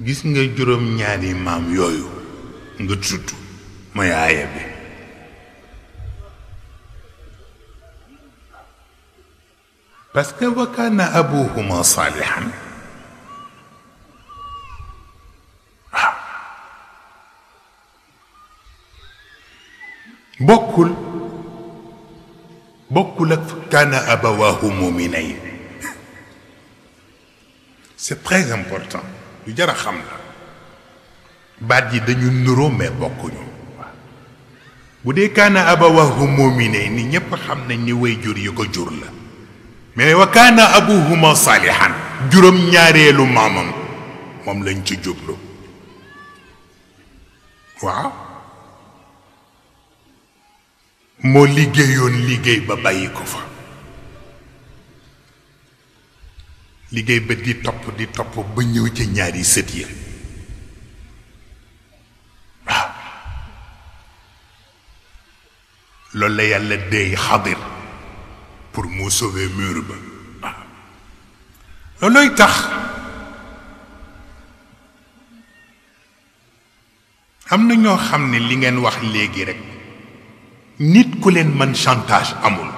gis nga juróom ñaari maam yooyu nga tudd mooy aaya bi parce que wa kaana abuhuma saalihan waaw bokkul ak kaana abawaahu mu'minayn. C'est très important lu jar a xam la baat yi dañu nuroo mais bokkuñu bu dee kaana abawaahu mu'minayn ni ñépp xam nañ ni way jur yi ko jur la mais wa kaana abuhuma saalihan juróom ñaareelu maamam moom lañ ci jublu waaw moo liggéeyoon liggéey ba bàyyi ko fa liggéey ba di topp ba ñëw ci ñaari sët yi waaw loolu la yàlla dey Xadir pour mu sauver mur ba waaw loolooy tax am na ñoo xam ne li ngeen wax léegi rek nit ku leen mën chantage amul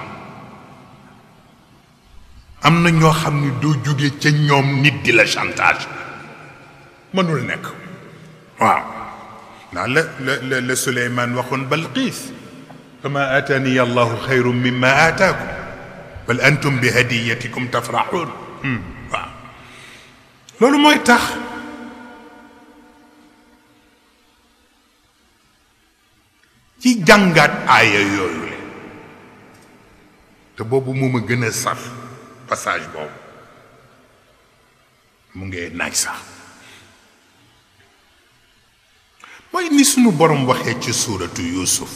am na ñoo xam ne doo jóge ca ñoom nit di la chantage mënul nekk waaw ndax la Suleymaan waxoon Balqiis fama aataani allahu xayru mimma aataakum bal antum bi hadiyatikum tafraxuun waaw loolu mooy tax ci jàngaat aaya yooyu le te boobu moom a gën a saf passage boobu mu ngee naaj sax mooy ni sunu borom waxee ci suuratu Yuusuf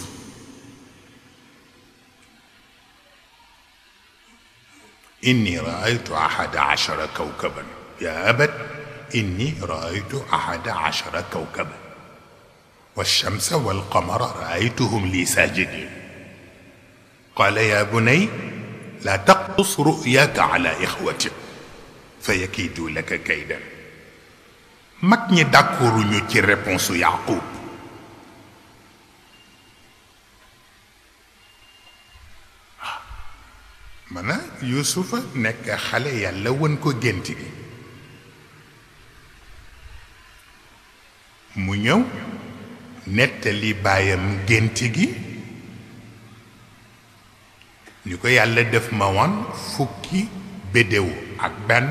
inni raaytu ahada ashara kawkaban yaa abat inni raaytu ahada ashara kawkaban والشمس والقمر رأيتهم لي ساجدين قال يا بني لا تقصص رؤياك على إخوتك فيكيدوا لك كيدا mag ñi d'accord ñu ci réponse Yaqub mana Yuusufa nekk xale yàlla won ko gént gi mu ñëw nettali baayam gént gi ni ko yàlla def ma woon fukki bédéw ak benn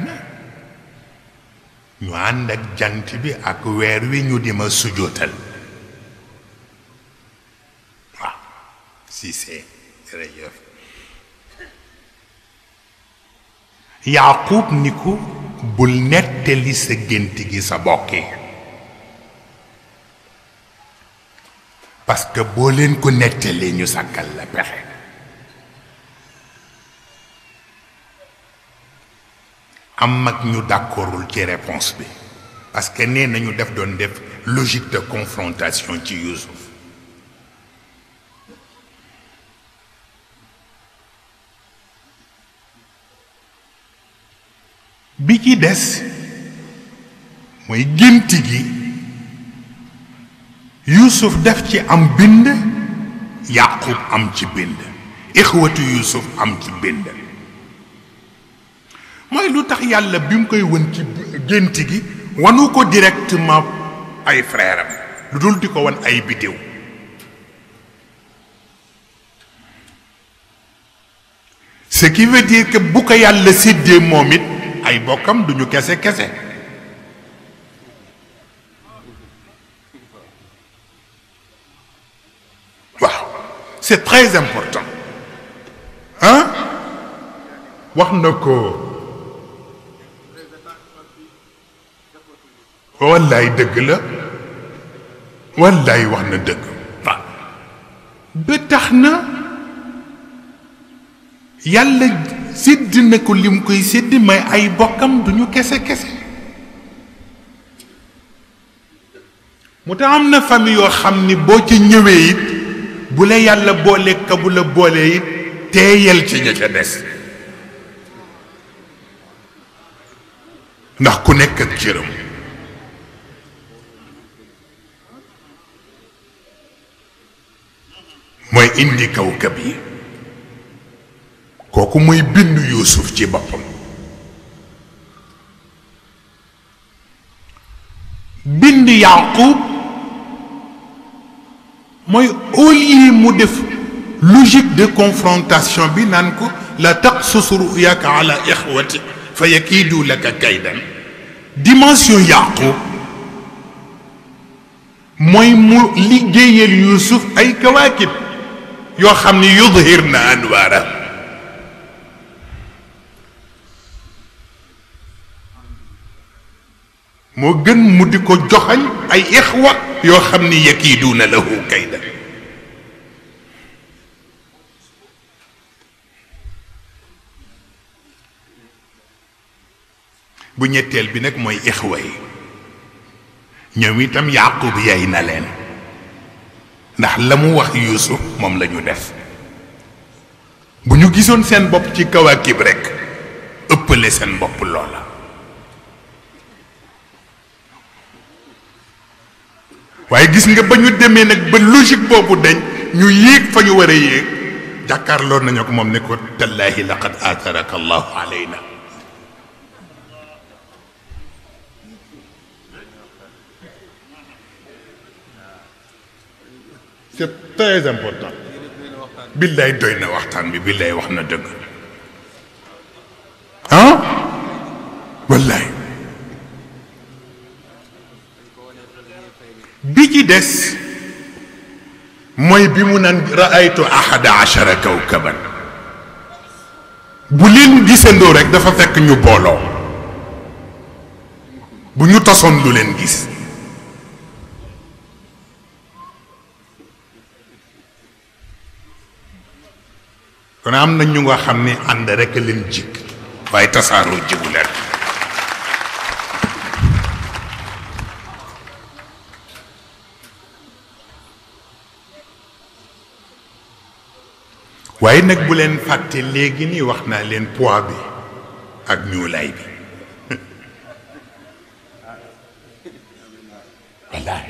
ñu ànd ak jant bi ak weer wi ñu di ma sujootal waaw si c'est jërëjëf Yaaqub ni ko bul nettali sa gént gi sa bokk yi parce que boo leen ko nettalee ñu sàkkal la pexe am mag ñu d'accordul ci réponse bi parce que nee nañu def doon def logique de confrontation ci Yuusuf bi ci des mooy gént gi Yuusuf def ci am bind Yaqub am ci bind ixwatu Yuusuf am ci bind mooy lu tax yàlla bi mu koy won ci gént gi wanu ko directement ay frère am lu dul di ko wan ay bidéew ce qui veut dire que bu ko yàlla séddee moom it ay bokkam duñu kese kese waaw c'est très important hein wax na ko wallaay dëgg la wallaay wax na dëgg waaw ba tax na yàlla sédd na ko lim koy sédd may ay bokkam duñu kese kese mu tax am na famille yoo xam ni boo ci ñëwee it bu la yàlla boole ka bu la boole it teeyal ci ña ca des ndax ku nekk ak cëram mooy indi kawkab yi kooku mooy bind Yuusuf ci boppam bind Yaaqub mooy au lieu mu def logique de confrontation bi naan ko la taqsus ru'yaka ala ixwati fa yakiidu laka kaydan dimension Yaaqub mooy mu liggéeyal Yuusuf ay kawaakib yoo xam ne yudhir na anwaara moo gën mu di ko joxañ ay ixwa yoo xam ni yakiiduuna lahu kayda bu ñetteel bi nag mooy ixwa yi ñoom itam Yaaqub yay na leen ndax la mu wax Yuusuf moom la ñu def bu ñu gisoon seen bopp ci kawaakib rekk ëppale seen bopp loola waaye gis nga ba ñu demee nag ba logique boobu dañ ñu yéeg fa ñu war a yéeg jàkkaarloo nañu ko moom ne ko tallaahi laqad aataraka allahu alayna c'est très important billaay doy na waxtaan bi billaay wax na dëgg ah wallaay bi ci des mooy bi mu naan raaytu ahada achara kawkaban bu leen gisandoo rek dafa fekk ñu booloo bu ñu tasoon lu leen gis kon am na ñu nga xam ni ànd rek leen jig waaye tasaaroo jigu leen waaye nag bu leen fàtte léegi ni wax naa leen poids bi ak ñuulaay bi wallaay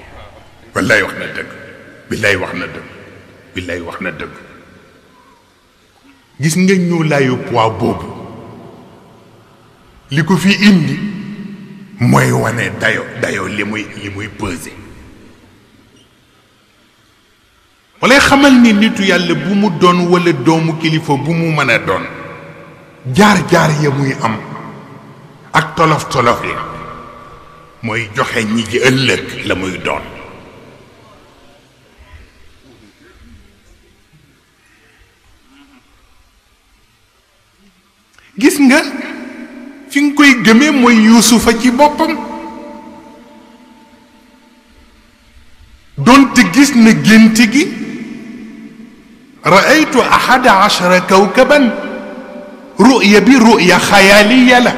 wallaay wax na dëgg billaay wax na dëgg billaay wax na dëgg gis nga ñuulaayu poids boobu li ko fi indi mooy wane dayo li muy peser wala xamal ni nitu yàlla bu mu doon wala doomu kilifa bu mu mën a doon jaar-jaar ya muy am ak tolof-tolof yi mooy joxe ñi ci ëllëg la muy doon gis nga fi nga koy gëmee mooy Yuusufa ci boppam doonte gis na gént gi raaytu ahada achara kawkaban ruya bi ruya xayaaliya la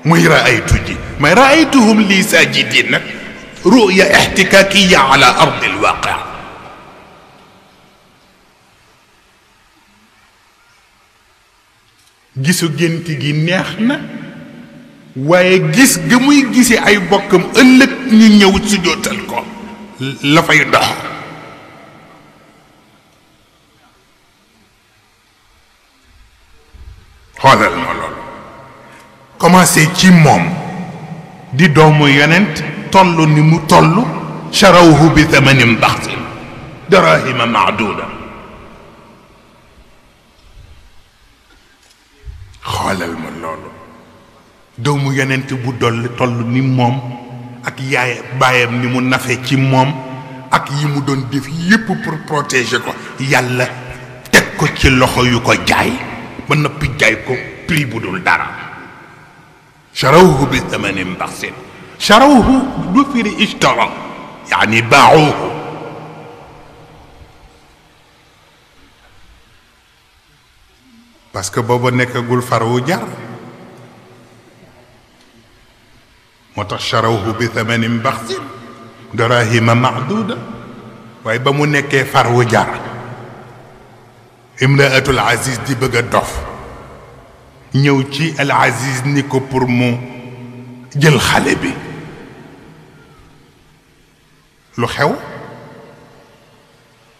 muy raaytu ji mais raaytuhum lii saajidin nag ruya ixtikaakiya ala ardi alwaqia gisu gént gi neex na waaye gis ga muy gise ay bokkam ëllëg ñu ñëw sujootal ko la fay dox xoolal ma loolu commencé ci moom di doomu yonent toll ni mu toll charawhu bi thamanin baxsin darahima maaduda xoolal ma loolu doomu yonent bu toll ni moom ak yaay baayam ni mu nafe ci moom ak yi mu doon def yépp pour protéger ko yàlla teg ko ci loxo yu ko jaay ba noppi jaay ko prix bu dul dara charawhu bi thamanin baxsin charawhu du firi ishtara yaani baaxuhu parce que booba nekkagul farwu jar moo tax charawhu bi thamanin baxsin darahima maaduda waaye ba mu nekkee farwu jar imraatul aziz di bëgg a dof ñëw ci al aziz ni ko pour mu jël xale bi lu xew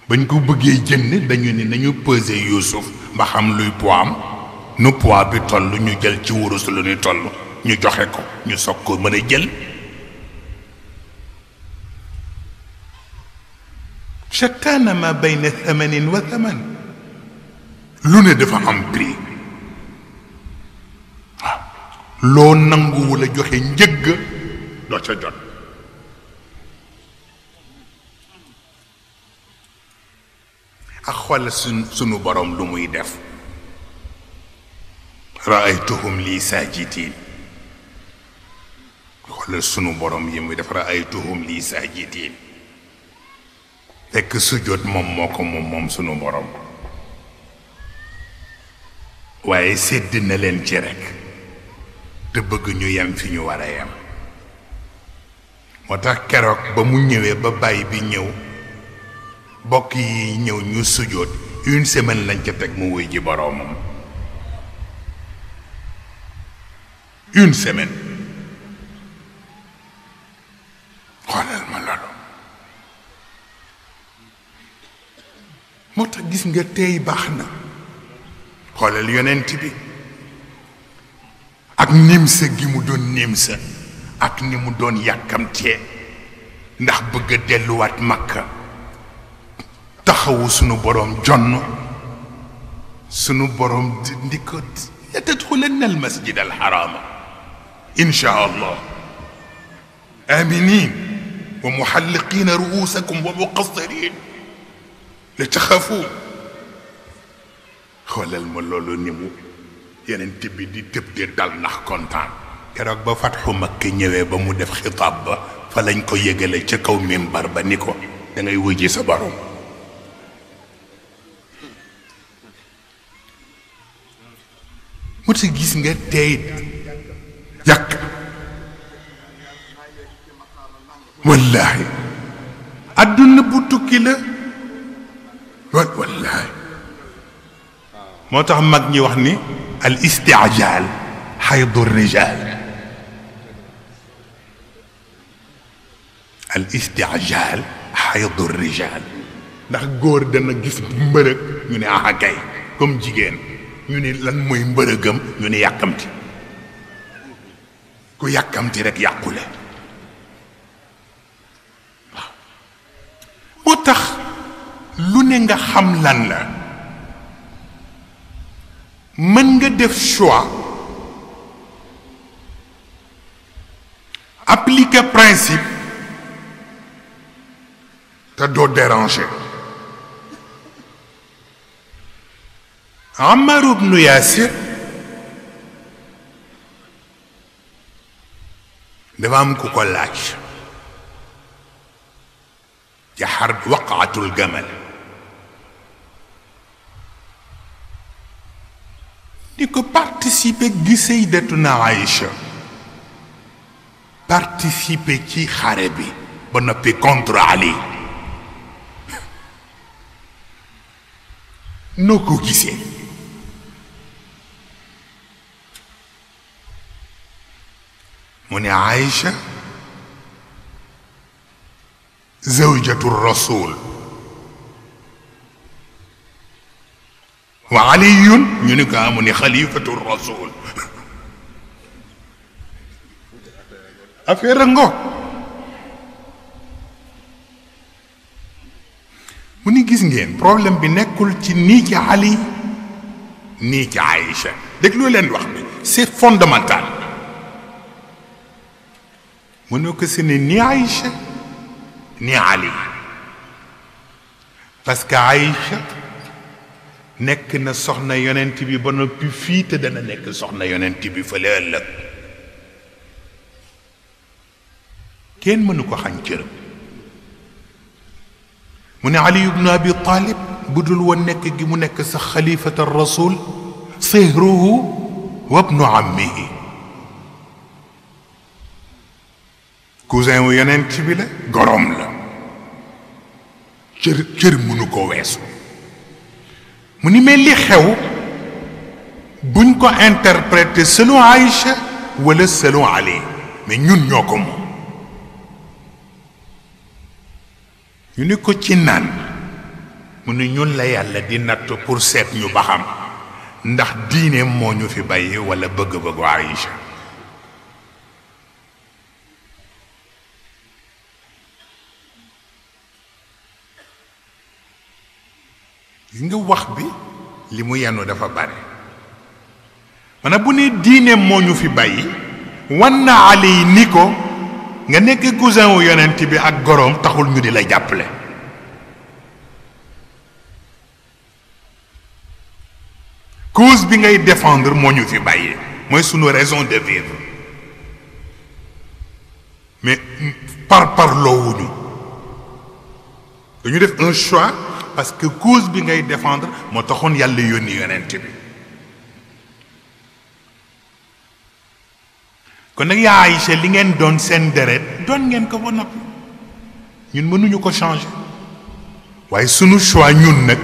bañ ko bëggee jënd dañu ni nañu peser Yuusuf ba xam luy poids am nu poids bi toll ñu jël ci wurus lu ñuy toll ñu joxe ko ñu soog ko mën a jël shattaana ma bayna thamanin wa thaman lu ne dafa am prix waaw loo nanguwul a joxe njëgg doo ca jot ak xool sunu borom lu muy def raaytuhum lii saajidin xoolal sunu borom yi muy def raaytuhum lii saajidin fekk sujjóot moom moo ko moom sunu borom waaye sédd na leen ci rekk te bëgg ñu yem fi ñu war a yem moo tax keroog ba mu ñëwee ba bàyyi bi ñëw bokk yi ñëw ñu sujjóot une semaine lañ ca teg mu wuy ji boroomam une semaine xoolal ma loolu moo tax gis nga tey baax na xoolal yonent bi ak nimsa gi mu doon nimsa ak ni mu doon yàkkamtee ndax bëgg a delluwaat Makka taxawu sunu boroom jonn sunu boroom di ko tadxulanna al masjid al harama insha allah aminin wa muhalliqina ruusakum wa muqassirin la taxafuun xoolal ma loolu ni mu yeneen bi di tëb di dal ndax kontaan keroog ba fatxu Makka ñëwee ba mu def xitaab ba fa lañ ko yëgale ca kaw mimbar ba ni ko da ngay wujji sa borom mu ta gis nga tey yàq wallaahi adduna bu tukki la wallaahi moo tax mag ñi wax ni al istijaal xaydu rijaal al istijaal xaydu rijaal ndax góor dana gis mbërëg ñu ne aha kay comme jigéen ñu ni lan mooy mbërëgam ñu ni yàkkamti ku yàkkamti rek yàqule waaw moo tax lu ne nga xam lan la mën nga def choix appliquer principe te doo déranger Ammar ibnu Yaasir dafa am ku ko laaj ci xarb waqaatul gamal di ko participer gi Sayyidatuna Aïcha participer ci xare bi ba noppi contre Ali noo ko gisee mu ne Aïcha zawjatu rasul wa aliyun ñu ni ko amu ni xalifatu rasul affaire ngo mu ni gis ngeen problème bi nekkul ci nii ci Ali nii ci Aïcha déglu leen wax bi c'est fondamental mu ne ko ce n'est ni Aïcha ni Ali parce que Aïcha nekk na soxna yonent bi ba noppi fii te dana nekk soxna yonent bi fële ëllëg kenn mënu ko xañ cërëm mu ne Ali ibnu Abi Talib bu dul woon nekk gi mu nekk sa xalifata rasul sihruhu wa ibnu ammihi cousin wu yonent bi la gorom la cër mënu ko weesu mu ni mel li xew buñ ko interpréter selon Aïcha wala selon Ali mais ñun ñoo ko moom ñu ni ko ci naan mu ne ñun la yàlla di natt pour seet ñu ba xam ndax diine moo ñu fi bàyyi wala bëgg-bëggu Aïcha gis nga wax bi li mu yenu dafa bare maanaam bu ne diine moo ñu fi bàyyi wan na Ali ni ko nga nekk cousin wu yonent bi ak goroom taxul ñu di la jàppale cause bi ngay défendre moo ñu fi bàyyi mooy sunu raison de vivre mais parloowuñu dañu def un choix parce que cause bi ngay défendre moo taxoon yàlla yónni yonent bi kon nag yaa Aïcha li ngeen doon seen deret doon ngeen ko ba noppi ñun mënuñu ko changer waaye sunu choix ñun nag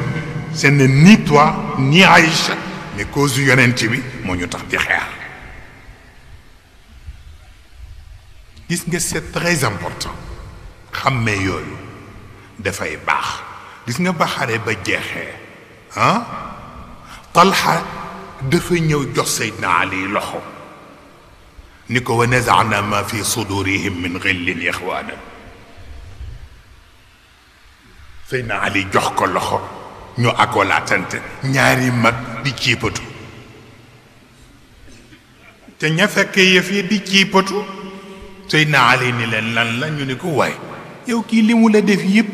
ce n'est ni toi ni Aïcha mais cause yu yonent bi moo ñu tax di xeex gis nga c'est très important xàmmee yooyu dafay baax gis nga ba xare ba jeexee Talha dafa ñëw jox Seydina Ali loxo ni ko wa nazana ma fi sudurihim min ghillin ixwaana Seydina Ali jox ko loxo ñu akolaatante ñaari mag di ciipatu te ña fekk yëf yi di ciipatu Seydina Ali ni leen lan la ñu ni ko waay yow kii li mu la def yëpp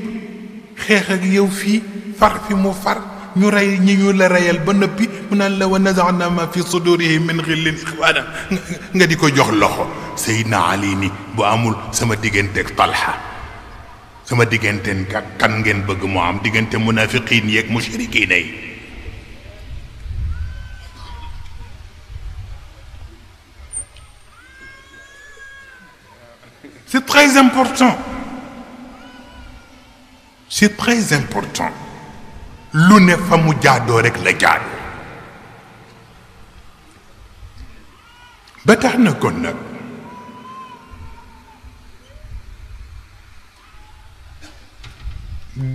xeex ak yow fii far fi mu far ñu rey ñi ñu la reyal ba nëppi mu naan la wa nazana ma fi sudurihim min ghillin ixwaana nga di ko jox loxo Seydina Ali ni bu amul sama digganteeg Talha sama digganteen kan ngeen bëgg moo am diggante munafiqiin yeeg mushrikiin yi c'est très important c'est très important lu ne fa mu jaadoo rek la jaadoo ba tax na kon nag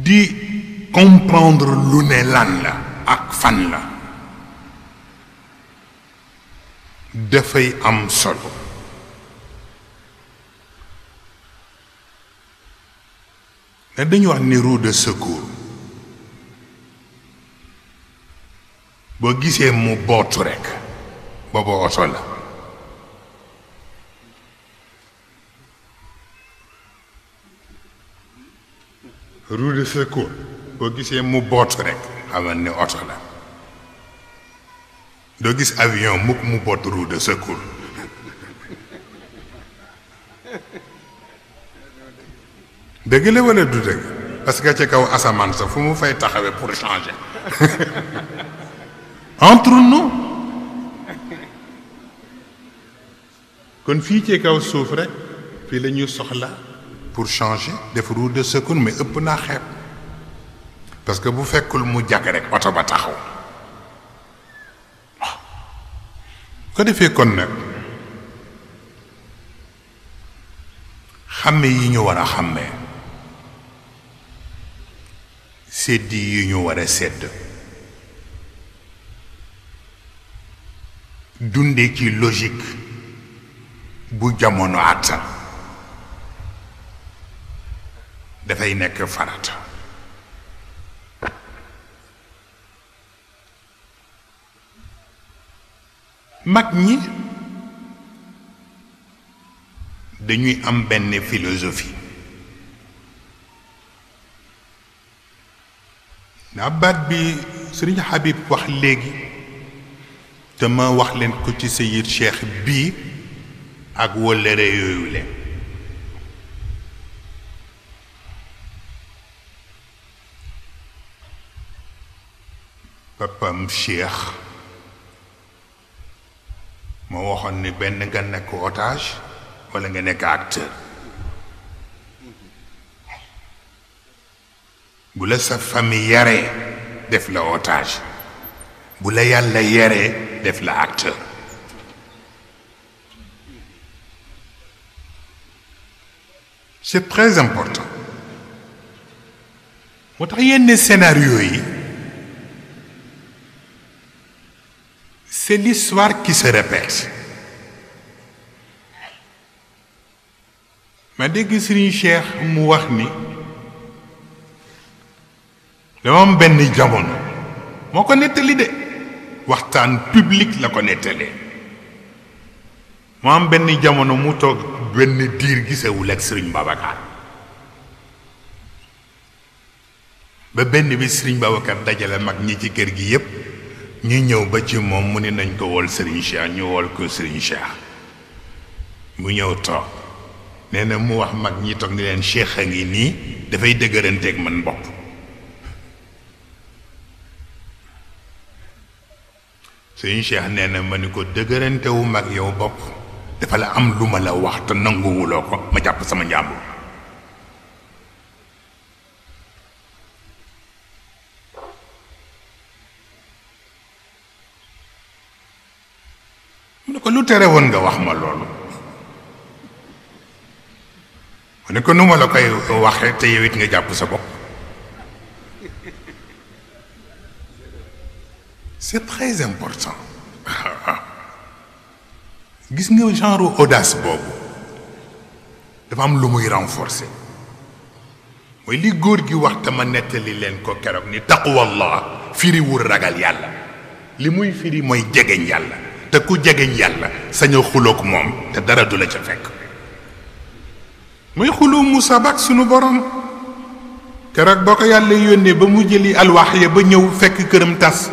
di comprendre lu ne lan la ak fan la dafay am solo ne dañu wax ni roue de secours boo gisee mu bootu rekk booba oto la roue de secours boo gisee mu bootu rekk xamal ne oto la doo gis avion mukk mu boot roue de secours dëgg la walla du dëgg parce que ca kaw asamaan sa fu mu fay taxawee pour changer entre nous kon fii ci kaw suuf rek fii la ñuy soxla pour changer def roue de secours mais ëpp naa xeeb parce que bu fekkul mu jàkk rek oto ba taxaw waaw ko defee kon nag xàmme yi ñu war a xàmmee seddi yi ñu war a sedd dunde ci logique bu jamono àttan dafay nekk farata mag ñi dañuy am benn philosophie ndax baat bi Sëriñ Habib wax léegi te ma wax leen ko ci Seyid Cheikh bii ak wëllëre yooyu leen papam Cheikh moo waxoon ni benn nga nekk otage walla nga nekk acteur bu la sa famille yaree def la otage bu la yàlla yaree def la acteur c'est très important moo tax yenn scénario yi c'est l'histoire qui se répète. ma dégg Serigne Cheikh mu wax ni dama am benn jamono moo ko nettali de waxtaan public la ko nettalee moo am benn jamono mu toog benn diir gisewul ak Serigne Babacar ba benn bi Serigne Babacar dajale mag ñi ci kër gi yépp ñu ñëw ba ci moom mu ne nañ ko wol Serigne Cheikh ñu wol ko Serigne Cheikh mu ñëw toog nee na mu wax mag ñi toog ni leen Cheikh a ngi nii dafay dëgëranteeg man bopp Serigne Cheikh nee na ma ni ko dëgërantewu mag yow bopp dafa la am lu ma la wax te nanguwuloo ko ma jàpp sama njàmbur mu ne ko lu tere woon nga wax ma loolu mu ne ko nu ma la koy waxee te yow it nga jàpp sa bopp c'est très important gis nga genre audace boobu dafa am lu muy renforcer mooy li góor gi wax te ma nettali leen ko keroog ni taqwallah firiwul ragal yàlla li muy firi mooy jegeñ yàlla te ku jegeñ yàlla sañ a xuloog moom te dara du la ca fekk muy xuloo Moussa Ba ak sunu borom keroog boo ko yàlla yónnee ba mu jëli alwaax ya ba ñëw fekk këram tas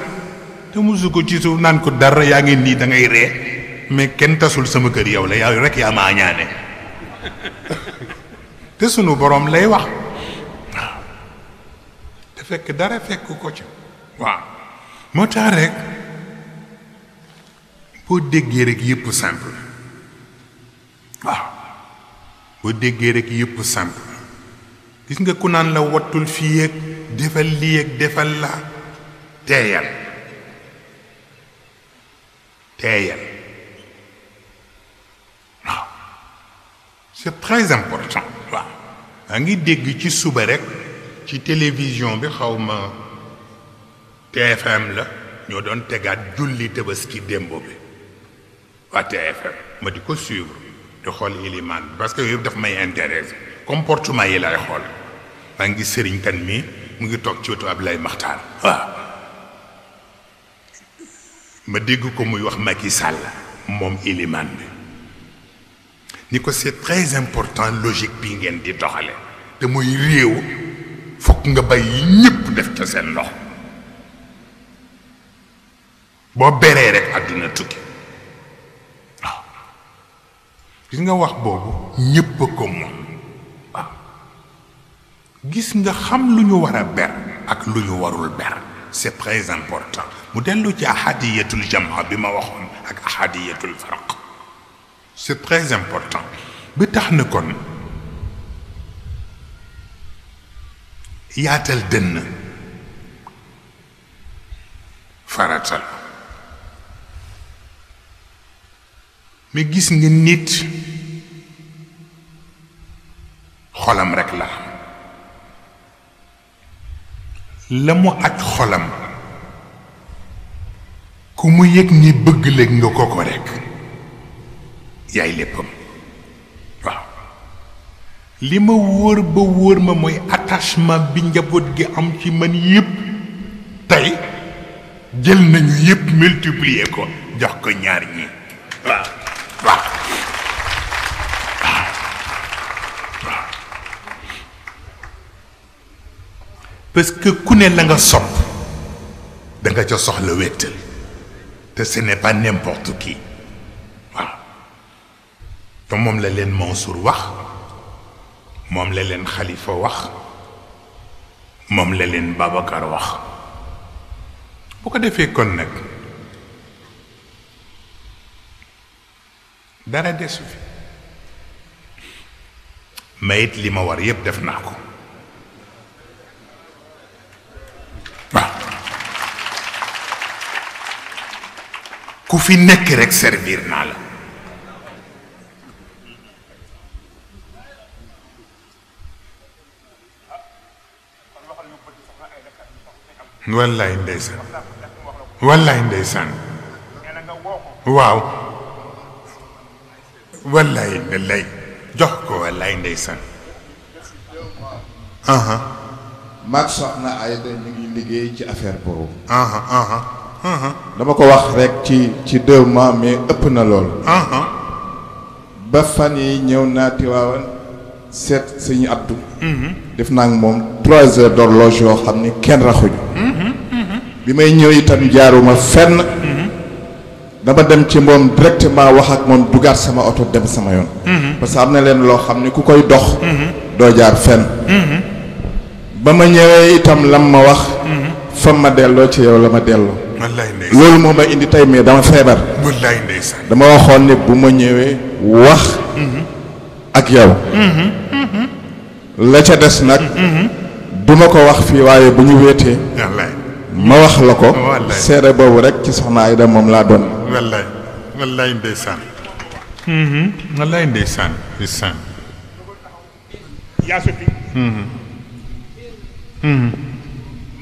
te musu ko ci suuf naan ko dara yaa ngi nii da ngay ree mais kenn tasul sama kër yow la yow rek yaa maa ñaane te sunu borom lay wax waaw te fekk dara fekk ko ci waaw moo tax rek boo déggee rek yëpp simple waaw boo déggee rek yëpp simple gis nga ku naan la wattul fii ak defal lii ak defal la teeyal waaw c'est très important waaw maa ngi dégg ci suba rek ci télévision bi xaw ma TFM la ñoo doon tegaat julli Tabaski démb bi waa TFM ma di ko suivre di xool ilimaan bi parce que yooyu daf may intéressé comportement yi lay xool maa ngi sëriñ kan mi mu ngi toog ci wetu Ablaye Maxtaar waaw ma dégg ko muy wax Macky Sall moom ilimaan bi ni ko c'est très important logique bi ngeen di doxale te muy réew fokk nga bàyyi ñépp def ca seen loxo boo beree rek àdduna tukki waaw gis nga wax boobu ñépp a ko moom waaw gis nga xam lu ñu war a ber ak lu ñu warul ber c'est très important mu dellu ci ahadiyatul jamaa bi ma waxoon ak ahadiyatul farq c'est très important bi tax na kon yaatal dënn faratal mais gis nga nit xolam rek la mu aj xolam ku mu yëg ni bëgg léeg nga ko rek yaay léppam waaw li ma wóor ba wóor ma mooy attachement bi njaboot gi am ci man yépp tey jël nañu yépp multiplier ko jox ko ñaar ñi waaw waaw waaw parce que ku ne la nga sopp da nga ca soxla wéttal te ce n'est pas n'importe qui waaw te moom la leen Mansour wax moom la leen Khalifa wax moom la leen Babacar wax bu ko defee kon nag dara desu fi mayit li ma war yépp def naa ko waaw ku fi nekk rek servir naa la wallaay ndeysaan wallaay ndeysaan waaw wallaay wallaay jox ko wallaay ndeysaan maag soxna Ayda ñu ngi liggéey ci affaire boobu dama ko wax rek ci 2 mois mais ëpp na lool ba fan yi ñëw naa Tiwaawan seet sëñ Abdou def naa ak moom 3 heures d'horloge yoo xam ni kenn raxuñu bi may ñëw itam jaaruma fenn dama dem ci moom directement wax ak moom dugaat sama oto dem sama yoon parce que am na leen loo xam ni ku koy dox doo jaar fenn ba ma ñëwee itam lam ma wax fa ma delloo ci yow la ma delloo wallaay ndeysaan loolu moo ma indi tey mais dama feebar wallaay ndeysaan dama waxoon ne bu ma ñëwee wax ak yow la ca des nag duma ko wax fii waaye bu ñu wéetee wallaay ma wax la ko wallaay seede boobu rek ci soxna Ayda moom laa doon wallaay wallaay ndeysaan wallaay ndeysaan ndeysaan yaa sotti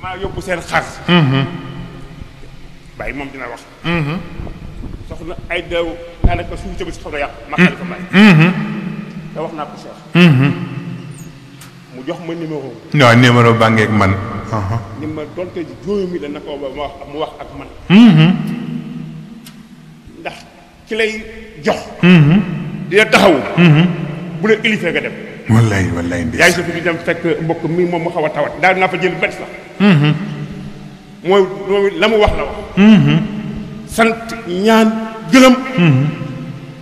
maa yóbbu seen xar bàyyi moom dina wax soxna Ayda daanaka suñu tëb si xaw na yàqu ma Xalifa Mbaye te wax naa ko Cheikh mu jox ma numéro waaw numéro baa ngeeg man ni ma donte juróomi la na ko mu wax ak man ndax ki lay jox dina taxawu bu la ilifee nga dem wallaay wallaay ndeysaan yaay sofi di dem fekk mbokk mi moom mu xaw a tawat daal naa fa jël bett la mooy la mu wax la wax sant ñaan gërëm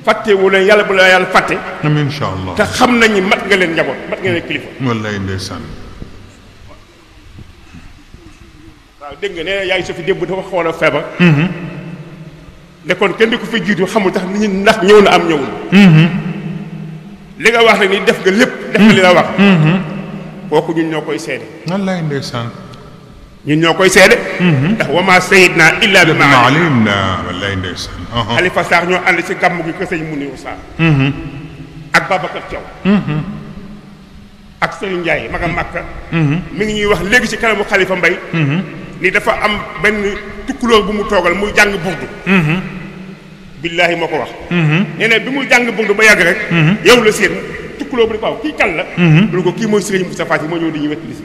fàtte wu leen yàlla bu la yàlla fàtte amiin incha allah te xam nañu mat nga leen njaboot mat nga leen kilifa wallaay ndeysaan waaw dégg nga nee yaay sofi démb dafa xawoon a feebar ne kon kenn di ko fi jiitu xamul tax nit ñi ndax ñëw na am ñëwul li nga wax nag ni def nga lépp def nga li la wax kooku ñun ñoo koy seede wallaay ndeysaan ñun ñoo koy seede ndax wama sayidna illa bi ma alim na wallaay ndeysaan Xalifa Sarr ñoo ànd ci gàmm gi kër sëñ Muniru Sarr ak Babacar Thiaw ak Sëriñ Ndiaye maga Makka mi ngi ñuy wax léegi ci kanamu Xalifa Mbay ni dafa am benn tukkulóor bu mu toogal muy jàng burdu billaahi moo ko wax nee na bi muy jàng burdu ba yàgg rek yow la seen tukkulóor bu di ko waaw kii kan la lu ko kii mooy Sëriñ Moustapha Sy moo ñëw di ñu wettali si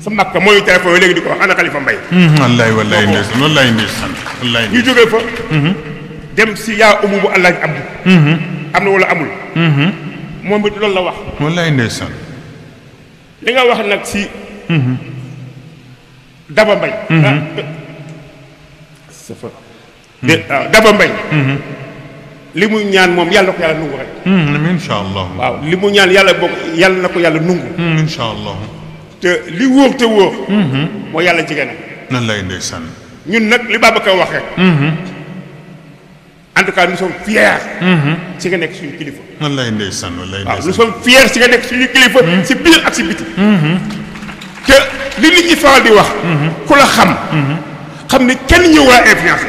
sa Makka moo ñu téléphone yi léegi di ko wax ana Xalifa Mbay wallaay wallaay ndeysaan wallaay ndeysaan wallaay ñu jógee fa dem si yaa umu bu Alaaji Abdu am na wala amul moom it loolu la wax wallaay ndeysaan li nga wax nag si Daba Mbay Daba Mbay li muy ñaan moom yàlla na ko yàlla nungu rek incha allah waaw li mu ñaan yàlla bokk yàlla na ko yàlla nungu incha allah te li wóor te wóor moo yàlla jigéen nan lay ndeysaan ñun nag li Babacar wax rek en tout cas nous sommes fiers si nga nekk suñu kilifa nan lay ndeysaan wallaay waaw ndeysaan nous sommes fiers si nga nekk suñu kilifa si biir ak si biti te li nit ñi faral di wax ku la xam ni kenn ñëw wala influencé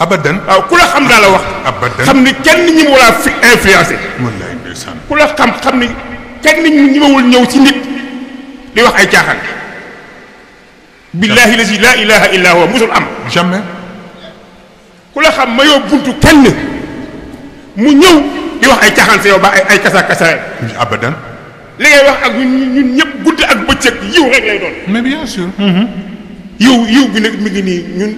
abadan waaw ku la xam daa la wax abadan xam ni kenn ñi mu wala fi influencé wallaay ndeysaan ku la xam ni kenn ñi mawul ñëw ci nit di wax ay caaxaan billahi lazi la ilaha illa huwa musul am jamais ku la xam mayoo buntu kenn mu ñëw di wax ay caaxaan sa yow ba ay kasa kasa abadan li ngay wax ak ñun ñëpp guddi ak bëccëg yiw rek lay doon mais bien sûr yiw bi nag mi ngi nii ñun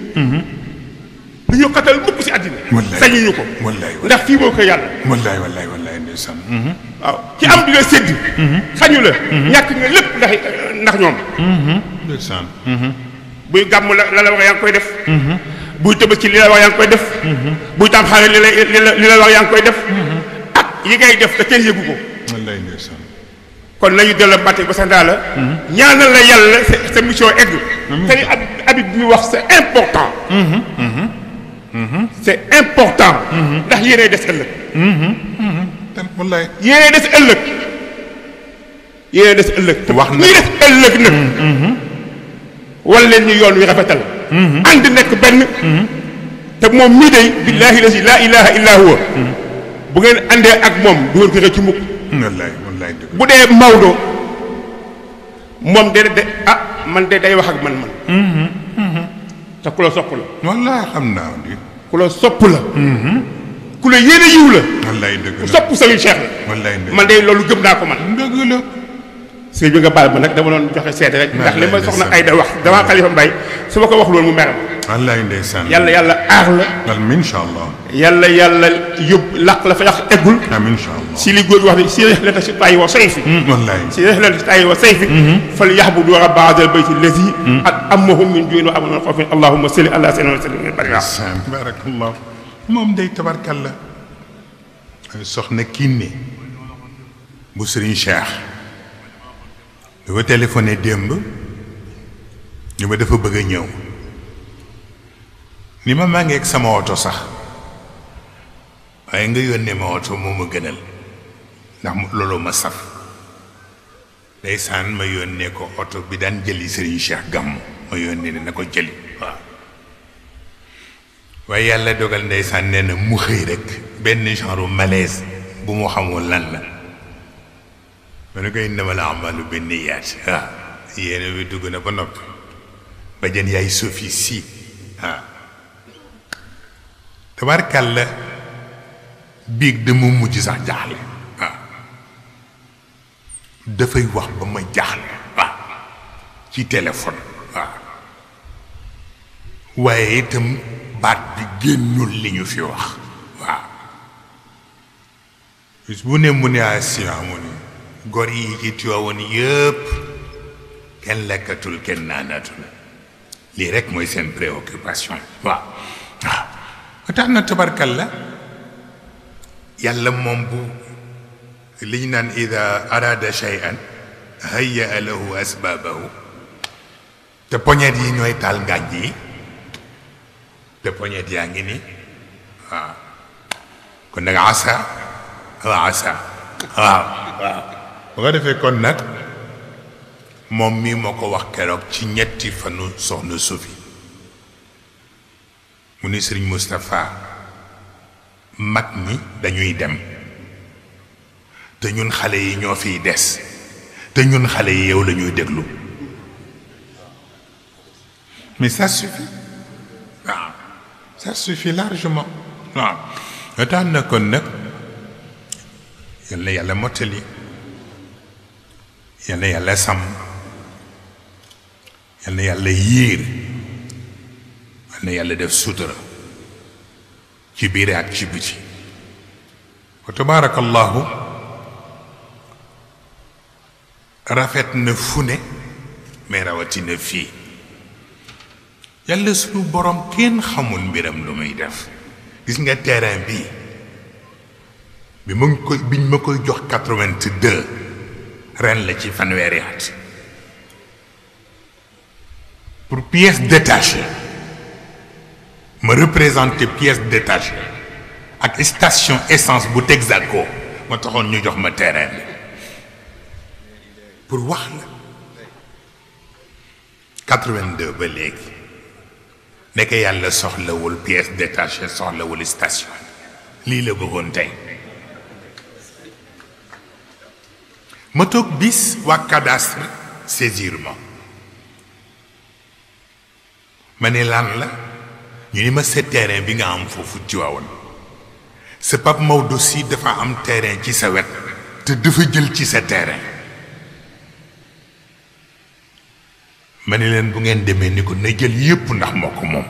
du ñu xatal mukk si àddina sañuñu ko wallaay ndax fii moo ko yàlla wallaay wallaay wallaay ndeysaan waaw ci am dina sédd xañu la ñàkk nga lépp ndax ñoom ndeysaan buy gàmm la la wax yaa ngi koy def buy tëbës ci li la wax yaa ngi koy def buy tam xaare li la wax yaa ngi koy def ak yi ngay def te kenn yëgu ko wallaay ndeysaan kon nañu delloo mbàtte ba sa ndaa la ñaanal la yàlla sa mission egg te ni Habib bi wax c'est important c'est important ndax yéenay des ëllëg wallaay yéenay des ëllëg yéenay des ëllëg wax na ñuy des ëllëg nag wala leen ñu yoon wi rafetal ànd nekk benn te moom mii day billaahi la si laa ilaha illa huwa bu ngeen àndee ak moom du ngeen ko rëcc mukk wallaay wallaay dëgg bu dee Maodo moom de man de day wax ak man te ku la sopp la wallaay xam naa di ku la sopp la ku la yéene yiw la wallaay dëgg ku la sopp Serigne Cheikh la wallaay dëgg man de loolu gëm naa ko man dëgg la sëñ bi nga baal ma nag dama doon joxe seede rek ndax li ma soxna Ayda wax dama Xalifa Mbay su ma ko wax loolu mu mer ma wallaay ndeysaan yàlla aar la amiin incha allah yàlla yóbbu laq la fa yàq eggul amiin incha allah si li góor gi wax ni si rihlati shitaa'i wa sayfi wallaay si rihlati shitaa'i wa sayfi fal yahbudu rabba haadal bayti allazi at'amahum min juu'in wa aamanahum min xawfin allahumma salli ala sayyidina wa sallim bari barakallah moom day tabarkalla soxna Kiné bu Serigne Cheikh dafa téléphoné démb ñu ma dafa bëgg a ñëw ni ma maa ngi ak sama oto sax waaye nga yónnee ma oto moo ma gënal ndax loolu ma saf ndeysaan ma yónnee ko oto bi daan jëli Serigne Cheikh Gàmmu ma yónnee ne na ko jëli waaw waaye yàlla dogal ndeysaan nee na mu xëy rek benn genre malaise bu mu xamul lan la ma ne ko innamal a'maalu binniyaat waaw yéene bi dugg na ba noppi ba jën yaay Sophie si waaw tabarkàlla biig dama mujj sax jaaxle waaw dafay wax ba ma jaaxle waaw ci téléphone waaw waaye itam baat bi génnul li ñu fi wax waaw bis bu ne mu ne asiya mu ni gor yi ci Tiwaawan yëpp kenn lekkatul kenn naanatul lii rek mooy seen préoccupation waaw waaw ba tax na tabarkalla yàlla moom bu li ñu naan ida arada shay'an hayya lahu asbaabahu te poñet yi ñooy taal ngànj yi te poñet yaa ngi ni waaw kon nag asa waaw asa waaw waaw bu ko defee kon nag moom mii moo ko wax keroog ci ñetti fanu soxna Sophie mu ni Sëriñ Moustapha mag ñi dañuy dem te ñun xale yi ñoo fiy des te ñun xale yi yow la ñuy déglu mais ça suffit waaw ça suffit largement waaw nga tax na kon nag yal na yàlla mottali yal na yàlla sàmm yal na yàlla yiir yal na yàlla def sutura ci biir ak ci biti wa tabaarakallahu rafet na fu ne mais rawatina fii yàlla suñu borom kenn xamul mbiram lu muy def gis nga terrain bii biñ ma koy jox 82 ren la ci fanweeri at pour pièce détachée ma représenté pièce détachée ak station essence bu Texaco ma taxoon ñu jox ma terrain bi pour wax la 82 ba léegi nekk yàlla soxlawul pièce détachée soxlawul station lii la bëggoon tey ma toog bis waa cadastre saisir ma ne lan la ñu ni ma sa terrain bi nga am foofu Tiwaawan sa Pape Maodo si dafa am terrain ci sa wet te dafa jël ci sa terrain ma ne leen bu ngeen demee ni ko na jël yépp ndax moo ko moom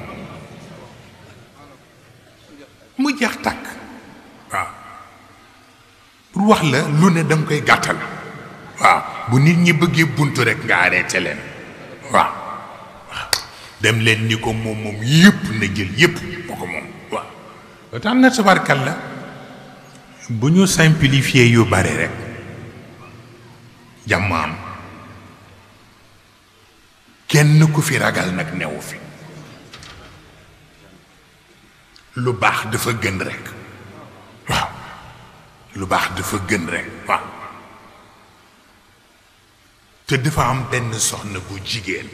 mu jeex tàkk waaw pour wax la lu ne danga koy gàttal waaw bu nit ñi bëggee buntu rek nga arrêté leen waaw waaw dem leen ni ko moom yépp na jël yépp moo ko moom waaw ba tax na tabarkal la bu ñu simplifier yu bare rek jàmm am kenn ku fi ragal nag newu fi lu baax dafa gën rek waaw lu baax dafa gën rek waaw te dafa am benn soxna bu jigéen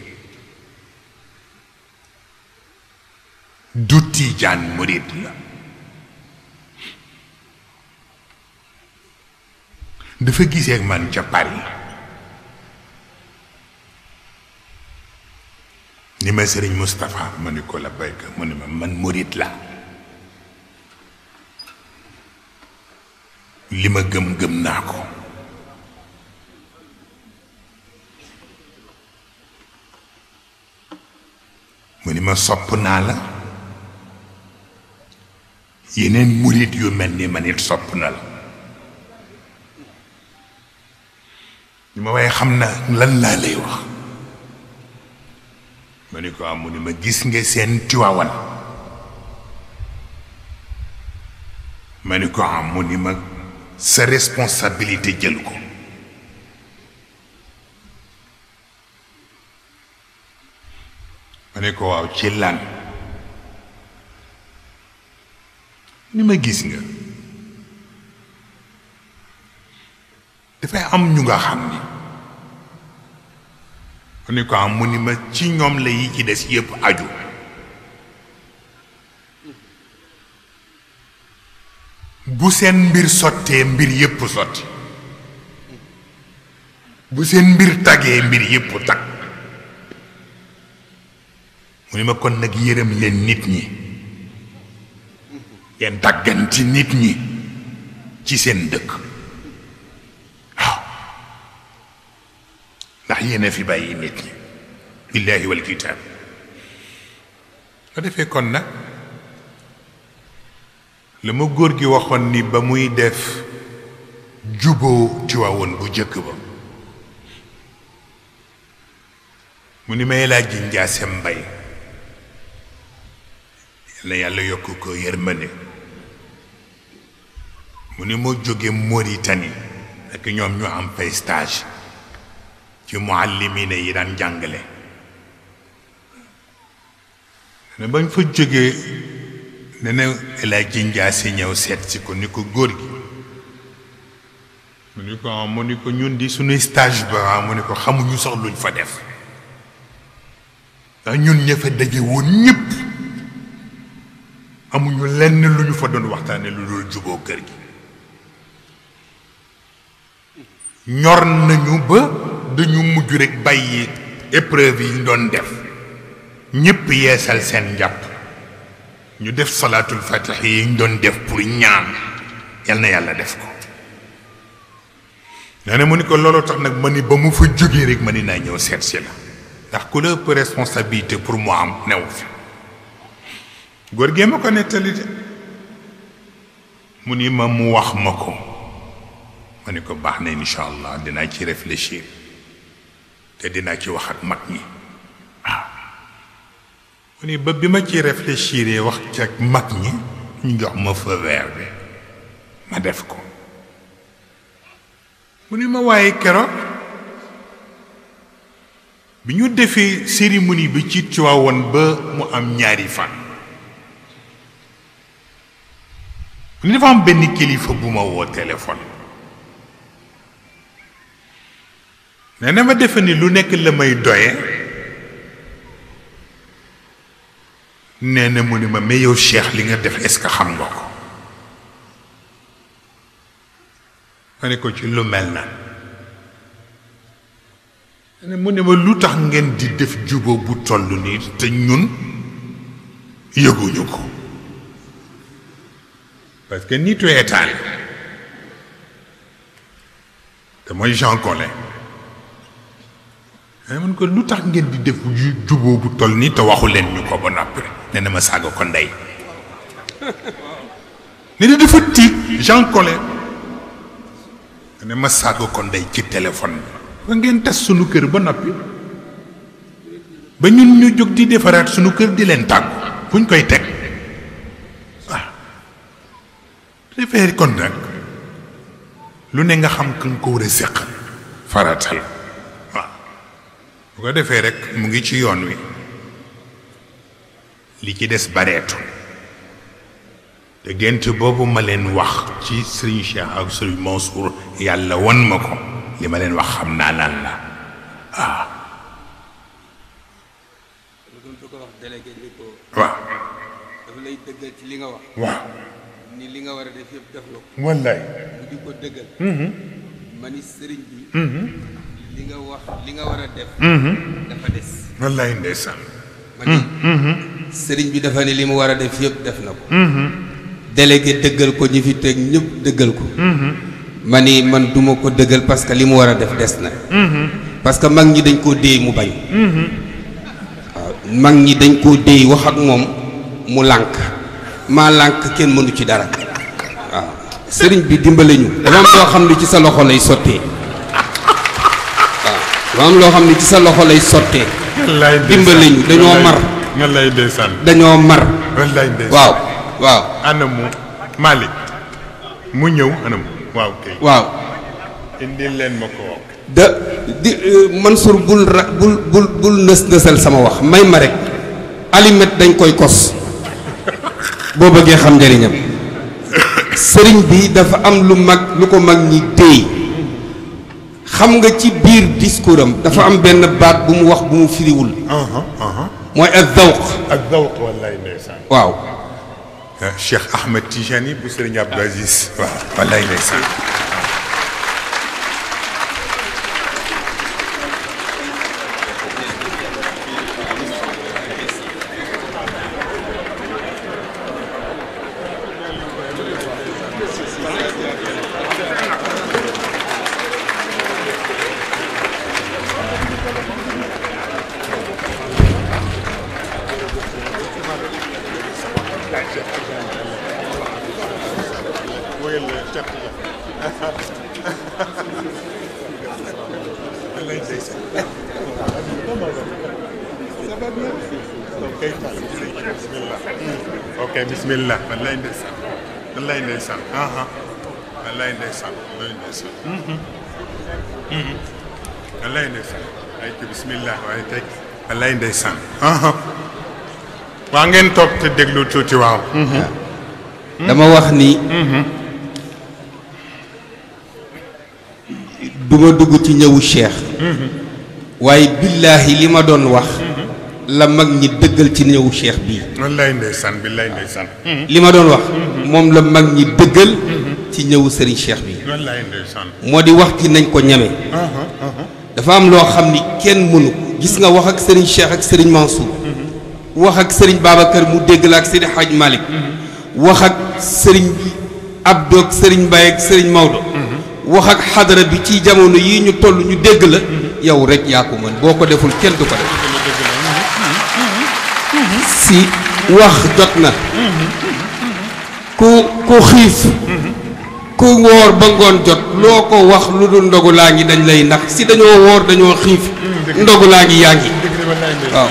du tiijaan murit la dafa gisee ak man ca Paris ni ma sëriñ Moustapha ma ni ko la bayka mu ni ma man murit la li ma gëm naa ko mu ni ma sopp naa la yeneen murit yu mel ni man it sopp na la ni ma waaye xam na lan laa lay wax ma ni ko am mu ni ma gis nga seen Tiwaawan ma ni ko am mu ni ma sa responsabilité jël ko ma ne ko waaw ci lan ni ma gis nga dafay am ñu nga xam ni ma ne ko am mu ni ma ci ñoom la yi ci des yépp aju bu seen mbir sottee mbir yépp sotti bu seen mbir tagee mbir yépp tag mu ni ma kon nag yërëm leen nit ñi yeen tàgganti nit ñi ci seen dëkk waaw ndax yéen a fi bàyyi nit ñi billaahi wal kitaab nga defee kon nag la ma góor gi waxoon ni ba muy def juboo Tiwaawoon bu jëkk ba mu ni may laaj ji Njaase Mbay na yàlla yokk ko yërmande mu ni moo jóge Mauritanie ak ñoom ñu am fay stage ci muallimina yi daan jàngale ne bañ fa jógee ne na El Hadji Njaase ñëw seet si ko ni ko góor gi mu ni ko ñun di suñuy stage ba mu ni ko xamuñu sax luñ fa def ndax ñun ña fa daje woon ñëpp amuñu lenn lu ñu fa doon waxtaane lu dul juboo kër gi ñor nañu ba dañu mujj rek bàyyi épreuve yi ñu doon def ñëpp yeesal seen njàpp ñu def salaatul fatih yi ñu doon def pour ñaan yal na yàlla def ko nee na mu ni ko looloo tax nag ma ni ba mu fa jógee rek ma ni naa ñëw seet si la ndax ku la ëpp responsabilité pour mu am new fi góor gee ma ko nettali de mu ni ma mu wax ma ko ma ni ko baax na incha allah dinaa ci réfléchir te dinaa ci wax ak mag ñi waaw mu ni ba bi ma ci réfléchir wax ci ak mag ñi ñu jox ma feu vert bi ma def ko mu ni ma waaye keroog bi ñu defee cérémonie bi ci Tiwaawoon ba mu am ñaari fan ni dafa am benn kilifa bu ma woo téléphone nee na ma defe ni lu nekk la may doye nee na mu ni ma mais yow Cheikh li nga def est-ce que xam nga ko ma ne ko ci lu mel na ne mu ne ma lu tax ngeen di def juboo bu toll nii te ñun yëguñu ko parce que nitu état la te mooy Jean Collin man ko lu tax ngeen di def juboo bu toll nii te waxu leen ñu ko ba noppi nee na ma saaga ko ndey ne na dafa tiit Jean Collin ne ma saaga ko ndey ci téléphone bi ba ngeen tas sunu kër ba noppi ba ñun ñu jóg di defaraat sunu kër di leen tàggu fu ñu koy teg waaw defee kon nag lu ne nga xam ka nga ko war a séq faratal waaw bu ko defee rek mu ngi ci yoon wi li ci des bareetu te gént boobu ma leen wax ci Serigne Cheikh ak Serigne Mansour yàlla won ma ko li ma leen wax xam naa lan la waaw waaw dafa lay dëggal ci li nga wax waaw ni li nga war a def yëpp def la ko wallaay mu di ko dëggal ma ni sëriñ bi li nga wax li nga war a def dafa des wallaay ndeysaan sëriñ bi dafa ne li mu war a def yëpp def na ko. délégué dëggal ko ñi fi teg ñëpp dëggal ko. ma ni man duma ko dëggal parce que li mu war a def des na. parce que mag ñi dañ koo déey mu bañ. waaw mag ñi dañ koo déey wax ak moom mu lànk maa lànk kenn mënu ci dara. waaw sëriñ bi dimbale ñu. dafa am loo xam ne ci sa loxo lay sottee. waaw dafa am loo xam ne ci sa loxo lay sottee. dimbale ñu dañoo mar. nga lay ndeysaan dañoo mar. wallaay ndeysaan waaw waaw. anamu Malick mu ñëw anamu waaw kay. waaw. indil leen ma ko waaw. Mansour bul nës nësal sama wax may ma rek alimet dañ koy kos boo bëggee xam njëriñam. sëriñ bi dafa am lu ko mag ñi téy xam nga ci biir discours am dafa am benn baat bu mu wax bu mu firiwul. mooy ak zawq wallaay ndeysaan waaw. Cheikh Ahmed Tijani bu Sëriñ Abdou Aziz waaw wallaay ndeysaan ok bismillah wallaay ndeysaan wallaay ndeysaan wallaay ndeysaan wallaay ndeysaan wallaay ndeysaan ay ci bismillah waaye tey wallaay ndeysaan waa ngeen toog te déglu tuuti waaw dama wax ni duma dugg ci ñëwu Cheikh waaye billaahi li ma doon wax la mag ñi dëggal ci ñëwu Cheikh bii wallaay ndeysaan billaay ndeysaan li ma doon wax moom la mag ñi dëggal ci ñëwu Serigne Cheikh bii wallaay ndeysaan moo di wax ci nañ ko ñeme dafa am loo xam ni kenn mënu ko gis nga wax ak Serigne Cheikh ak Serigne Mansour wax ak Serigne Babacar mu dégg la ak Seydi Hadj Malick wax ak Serigne Abdou ak Serigne Mbaye ak Serigne Maodo wax ak xadara bi ci jamono yii ñu toll ñu dégg la yow rek yaa ko mën boo ko deful kenn du ko def si wax jot na ku xiif ku woor ba ngoon jot loo ko wax lu dul ndogu laa ngi dañ lay nax si dañoo woor dañoo xiif ndogu laa ngi yaa ngi waaw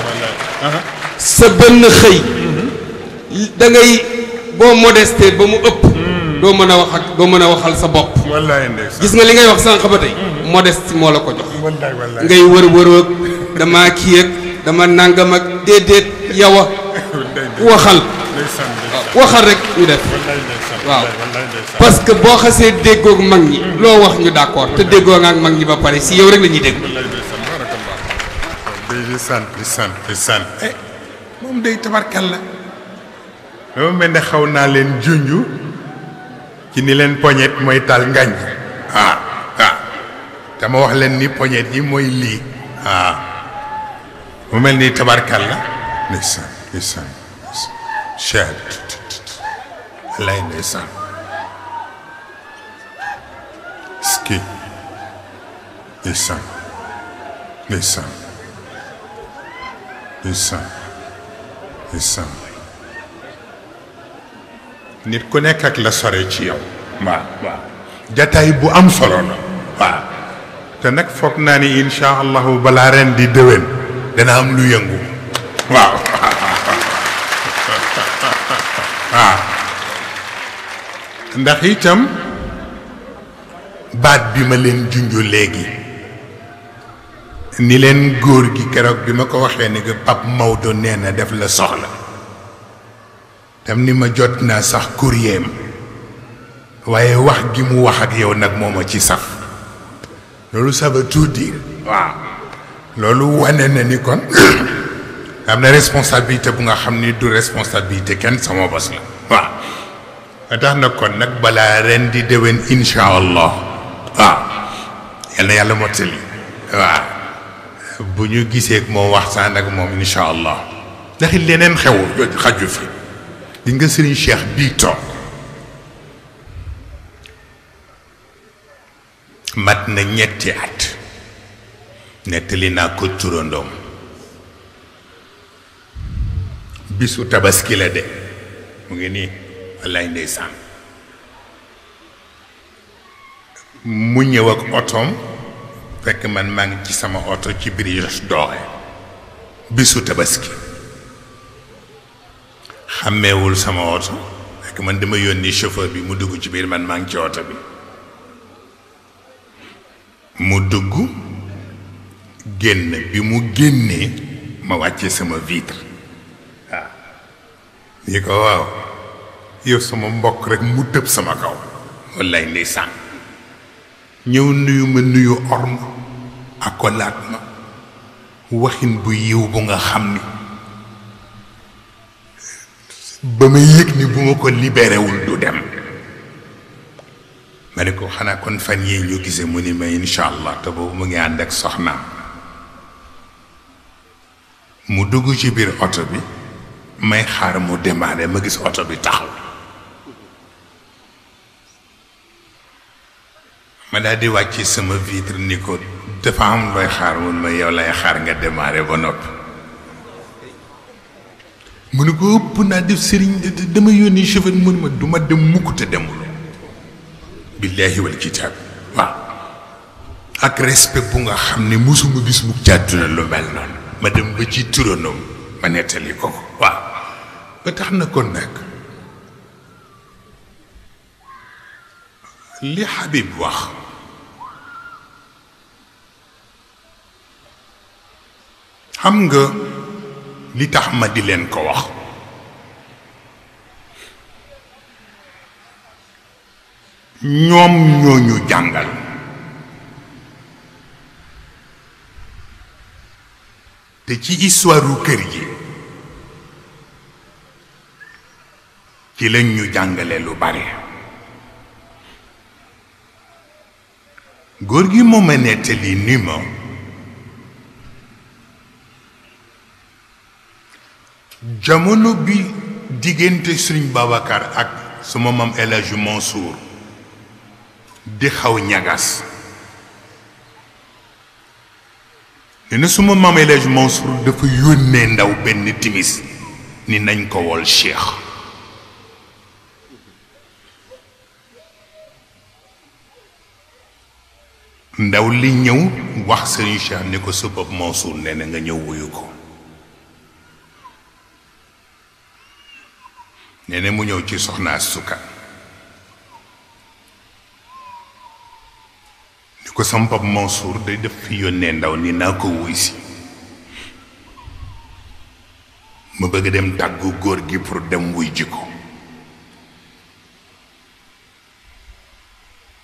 sa benn xëy da ngay boo modesté ba mu ëpp doo mën a wax ak doo mën a waxal sa bopp gis nga li ngay wax sànq ba tey modeste moo la ko jox ngay wër ak dama kii ak dama nàngam ak déedéet yow a waxal rek ñu def waaw parce que boo xasee déggoog mag ñi loo wax ñu d'accord te déggoo nga ak mag ñi ba pare si yow rek la ñuy dégg moom day tabarkal la dama mel ne xaw naa leen junju ci ni leen poñet mooy tal ngañ te ma wax leen ni poñet yi mooy lii mu mel ni tabarkal la ndeysaan cher lay ndeysaan ski ndeysaan nit ku nekk ak la sore ci yow waaw jataay bu am solo la waaw te nag foog naa ni insha allahu balaa ren di déwén dana am lu yëngu waaw ndax itam baat bi ma leen junju léegi ni leen góor gi keroog bi ma ko waxee ni que Pape Maodo nee na def la soxla tam ni ma jot naa sax courrier waaye wax gi mu wax ak yow nag moo ma ci saf loolu ça veut tout dire waaw loolu wane na ni kon am na responsabilité bu nga xam ni du responsabilité kenn sama bos la waaw a tax na kon nag balaa ren di déwén insha allah waaw yal na yàlla mottali waaw bu ñu gisee moo waxtaan ak moom insha allah ndax leneen xew xaju fi di nga Serigne Cheikh bii toog mat na ñetti at nettali naa ko turandoom bisu tabaski la de mu ngi nii wallaay ndeysaan mu ñëw ak otoom fekk man maa ngi ci sama oto ci Brioche Dorée bisu tabaski xàmmeewul sama oto fekk man dama yónni chauffeur bi mu dugg ci biir man maa ngi ci oto bi mu dugg génn bi mu génnee ma wàccee sama vitre waaw ni ko waaw yow sama mbokk rek mu tëb sama kaw wallaay ndeysaan ñëw nuyu ma nuyu orma akolaat ma waxin bu yiw bu nga xam ni ba ma yëg ni bu ma ko libéréwul du dem ma ne ko xanaa kon fan yii ñu gisee mu ni ma incha allah te boobu mu ngi ànd ak soxnaam mu dugg ci biir oto bi may xaar mu démarré ma gis oto bi taxaw ma daal di wàcc sama vitre ni ko dafa am looy xaar mun ma yow lay xaar nga démarré ba noppi mu ne ko ëpp naa def sëriñ dama yónni chauffeur mu ne ma du ma dem mukk te demul billaahi wal kitaab waaw ak respect bu nga xam ne mosuma gis mu jàdduna lu mel noonu ma dem ba ci turandoom ma nettali ko waaw ba tax na kon nag li Habib wax xam nga li tax ma di leen ko wax ñoom ñooñu jàngal te ci histoire u kër gi ci lañ ñu jàngale lu bare góor gi moo ma nettali ni ma jamono bi diggante Sëriñ Babacar ak sama maam El Hadji Mansour di xaw ñagas nee na suma maam El Hadji Mansour dafa yónnee ndaw benn timis ni nañ ko wol Cheikh ndaw li ñëw wax Sëriñ Cheikh ni ko sa bopp Mansour nee na nga ñëw wuyu ko nee na mu ñëw ci soxna Suka ni ko sama pap Mansour day def fi yónnee ndaw ni naa ko wuy si ma bëgg dem tàggu góor gi pour dem wuy ji ko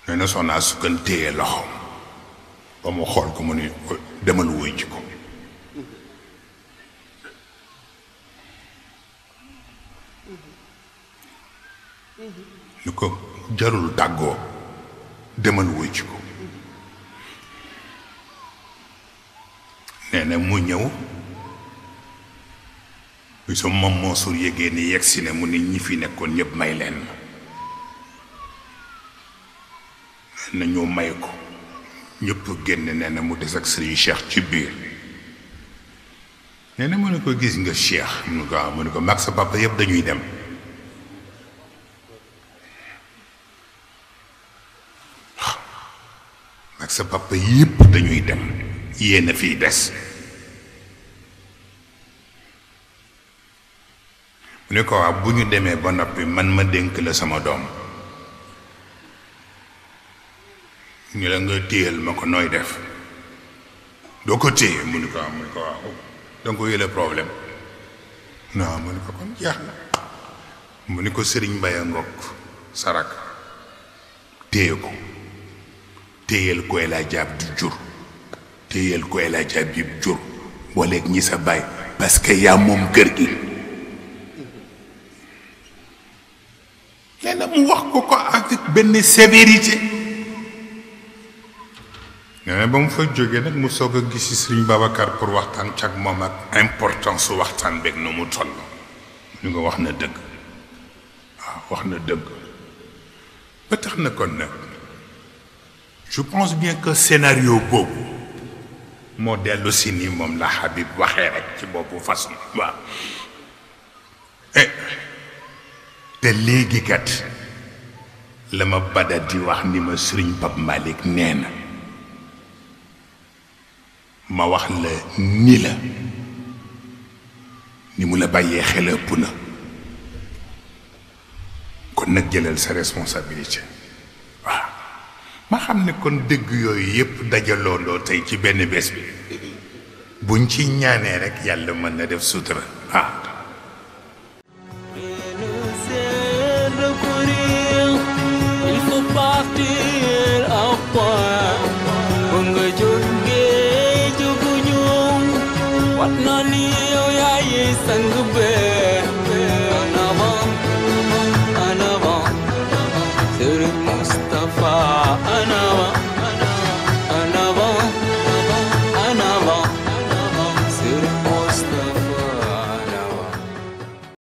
nee na soxna Suka téye loxo ba mu xool ko mu ni demal wuy ji ko ni ko jarul tàggoo demal wuy ci ko nee na mu ñëw bi sa moom Mansour yégée ni yegsi ne mu ni ñi fi nekkoon ñëpp may leen na ñu may ko ñëpp génn nee na mu des ak Sëriñ Cheikh ci biir nee na mu ne ko gis nga Cheikh mu ne ko waaw mu ne ko mag sa papa yëpp dañuy dem ak sa papa yépp dañuy dem yéen a fiy des mu ne ko waaw bu ñu demee ba noppi man ma dénk la sama doom ñu la nga téyal ma ko nooy def doo ko téye mu ne ko waaw mu ne ko waaw danga ko yële problème non mu ne ko kon jeex na mu ne ko Sëriñ Mbaye Ngok sarak téye ko téyel ko El Hadji Abdou jur téyel ko El Hadji Habib jur booleeg ñi sa baay parce que yaa moom kër gi nee na mu wax ko ko avec benn sévérité nee na ba mu fa jógee nag mu soog a gis si Sëriñ Babacar pour waxtaan cag moom ak importance su waxtaan beeg nu mu toll ñu nga wax na dëgg waaw wax na dëgg ba tax na kon nag je pense bien que scénario boobu moo dellu si ni moom la Habib waxee rek ci boobu façon waaw te léegi kat la ma bada di wax ni ma Sëriñ Pape Malick nee na ma wax la ni la ni mu la bàyyee xel ëpp na kon nag jëlal sa responsabilité waaw ma xam ne kon dëgg yooyu yépp dajaloondoo tey ci benn bés bi buñ ci ñaanee rek yàlla mën na def sutura waaw il faut partir